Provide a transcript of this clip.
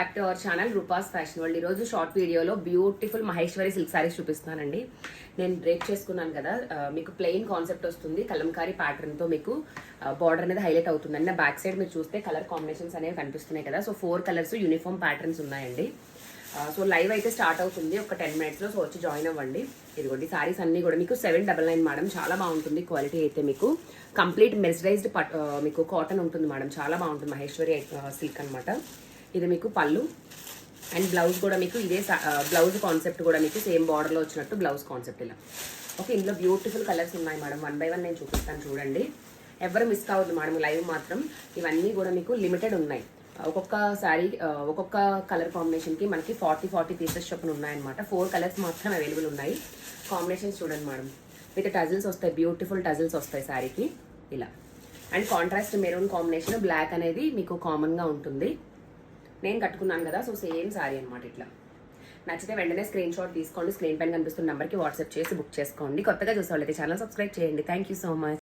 Back to our channel Rupa's fashion world. ఈరోజు short వీడియోలో beautiful Maheshwari silk saris చూపిస్తానండి. నేను డ్రేప్ చేసుకున్నాను కదా, మీకు ప్లెయిన్ కాన్సెప్ట్ వస్తుంది. కలంకారీ ప్యాటర్న్తో మీకు బార్డర్ అనేది హైలైట్ అవుతుందండి. నా బ్యాక్ సైడ్ మీరు చూస్తే కలర్ కాంబినేషన్స్ అనేవి కనిపిస్తున్నాయి కదా. సో 4 కలర్స్ యూనిఫామ్ ప్యాటర్న్స్ ఉన్నాయండి. సో లైవ్ అయితే స్టార్ట్ అవుతుంది ఒక 10 minutesలో. సో వచ్చి జాయిన్ అవ్వండి. ఇదిగోండి సారీస్ అన్నీ కూడా మీకు 799 మేడం. చాలా బాగుంటుంది క్వాలిటీ అయితే. మీకు కంప్లీట్ మెర్సరైజ్డ్ మీకు కాటన్ ఉంటుంది మేడం. చాలా బాగుంటుంది మహేశ్వరి సిల్క్ అనమాట. ఇది మీకు పళ్ళు అండ్ బ్లౌజ్ కూడా మీకు ఇదే బ్లౌజ్ కాన్సెప్ట్ కూడా మీకు సేమ్ బార్డర్లో వచ్చినట్టు బ్లౌజ్ కాన్సెప్ట్ ఇలా. ఓకే, ఇందులో బ్యూటిఫుల్ కలర్స్ ఉన్నాయి మేడం. 1 by 1 నేను చూపిస్తాను చూడండి. ఎవరు మిస్ కావద్దు మేడం లైవ్ మాత్రం. ఇవన్నీ కూడా మీకు లిమిటెడ్ ఉన్నాయి. ఒక్కొక్క శారీ ఒక్కొక్క కలర్ కాంబినేషన్కి మనకి 40 పీసెస్ చొప్పున ఉన్నాయన్నమాట. 4 కలర్స్ మాత్రం అవైలబుల్ ఉన్నాయి. కాంబినేషన్స్ చూడండి మేడం. విత్ టజిల్స్ వస్తాయి, బ్యూటిఫుల్ టజిల్స్ వస్తాయి శారీకి ఇలా. And contrast maroon combination, black అనేది మీకు కామన్గా ఉంటుంది. నేను కట్టుకున్నాను కదా, సో సేమ్ శారీ అనమాట ఇట్లా. నచ్చితే వెంటనే స్క్రీన్ షాట్ తీసుకోండి. స్క్రీన్ పైన కనిపిస్తున్న నెంబర్కి వాట్సాప్ చేసి బుక్ చేసుకోండి. కొత్తగా చూసేవాళ్ళైతే ఛానల్ సబ్స్క్రైబ్ చేయండి. Thank you so much.